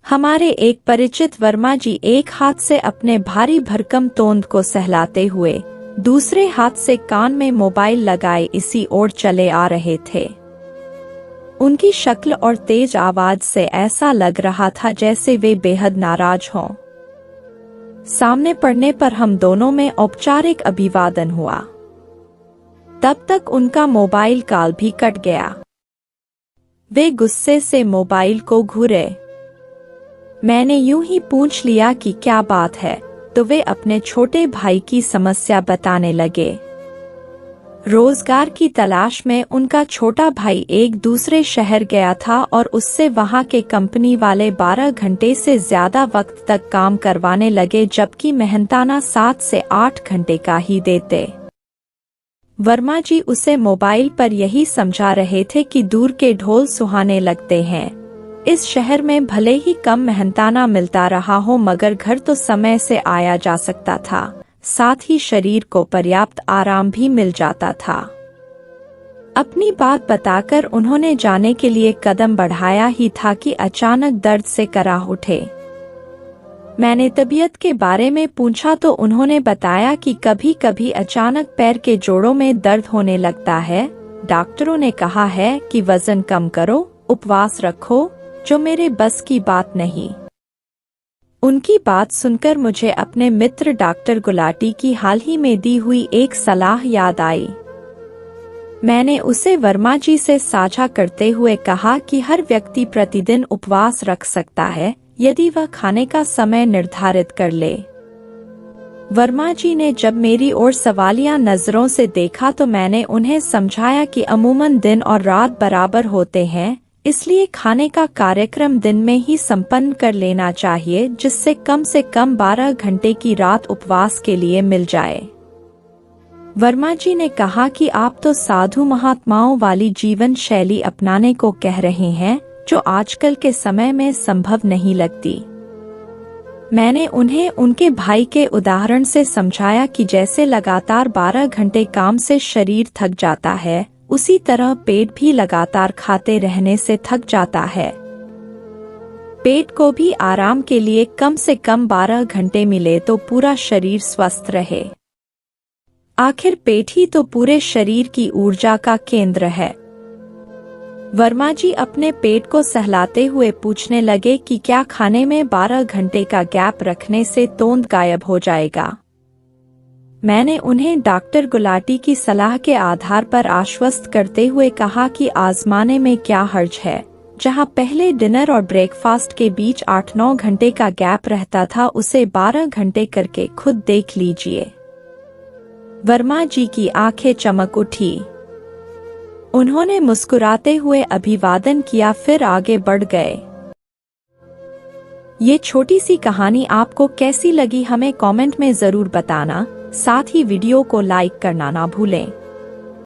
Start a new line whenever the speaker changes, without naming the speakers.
हमारे एक परिचित वर्मा जी एक हाथ से अपने भारी भरकम तोंद को सहलाते हुए दूसरे हाथ से कान में मोबाइल लगाए इसी ओर चले आ रहे थे। उनकी शक्ल और तेज आवाज से ऐसा लग रहा था जैसे वे बेहद नाराज हों। सामने पड़ने पर हम दोनों में औपचारिक अभिवादन हुआ। तब तक उनका मोबाइल कॉल भी कट गया। वे गुस्से से मोबाइल को घूरे। मैंने यूं ही पूछ लिया कि क्या बात है, तो वे अपने छोटे भाई की समस्या बताने लगे। रोजगार की तलाश में उनका छोटा भाई एक दूसरे शहर गया था और उससे वहां के कंपनी वाले 12 घंटे से ज्यादा वक्त तक काम करवाने लगे, जबकि मेहनताना 7 से 8 घंटे का ही देते। वर्मा जी उसे मोबाइल पर यही समझा रहे थे कि दूर के ढोल सुहाने लगते हैं। इस शहर में भले ही कम मेहनताना मिलता रहा हो, मगर घर तो समय से आया जा सकता था, साथ ही शरीर को पर्याप्त आराम भी मिल जाता था। अपनी बात बताकर उन्होंने जाने के लिए कदम बढ़ाया ही था कि अचानक दर्द से कराह उठे। मैंने तबीयत के बारे में पूछा तो उन्होंने बताया कि कभी कभी अचानक पैर के जोड़ों में दर्द होने लगता है। डॉक्टरों ने कहा है कि वजन कम करो, उपवास रखो, जो मेरे बस की बात नहीं। उनकी बात सुनकर मुझे अपने मित्र डॉक्टर गुलाटी की हाल ही में दी हुई एक सलाह याद आई। मैंने उसे वर्मा जी से साझा करते हुए कहा कि हर व्यक्ति प्रतिदिन उपवास रख सकता है, यदि वह खाने का समय निर्धारित कर ले। वर्मा जी ने जब मेरी ओर सवालिया नजरों से देखा तो मैंने उन्हें समझाया कि अमूमन दिन और रात बराबर होते हैं, इसलिए खाने का कार्यक्रम दिन में ही संपन्न कर लेना चाहिए, जिससे कम से कम 12 घंटे की रात उपवास के लिए मिल जाए। वर्मा जी ने कहा कि आप तो साधु महात्माओं वाली जीवन शैली अपनाने को कह रहे हैं, जो आजकल के समय में संभव नहीं लगती। मैंने उन्हें उनके भाई के उदाहरण से समझाया कि जैसे लगातार 12 घंटे काम से शरीर थक जाता है, उसी तरह पेट भी लगातार खाते रहने से थक जाता है। पेट को भी आराम के लिए कम से कम 12 घंटे मिले तो पूरा शरीर स्वस्थ रहे। आखिर पेट ही तो पूरे शरीर की ऊर्जा का केंद्र है। वर्मा जी अपने पेट को सहलाते हुए पूछने लगे कि क्या खाने में 12 घंटे का गैप रखने से तोंद गायब हो जाएगा। मैंने उन्हें डॉक्टर गुलाटी की सलाह के आधार पर आश्वस्त करते हुए कहा कि आजमाने में क्या हर्ज है। जहां पहले डिनर और ब्रेकफास्ट के बीच 8-9 घंटे का गैप रहता था, उसे 12 घंटे करके खुद देख लीजिए। वर्मा जी की आंखें चमक उठी। उन्होंने मुस्कुराते हुए अभिवादन किया, फिर आगे बढ़ गए। ये छोटी सी कहानी आपको कैसी लगी हमें कमेंट में जरूर बताना। साथ ही वीडियो को लाइक करना ना भूलें।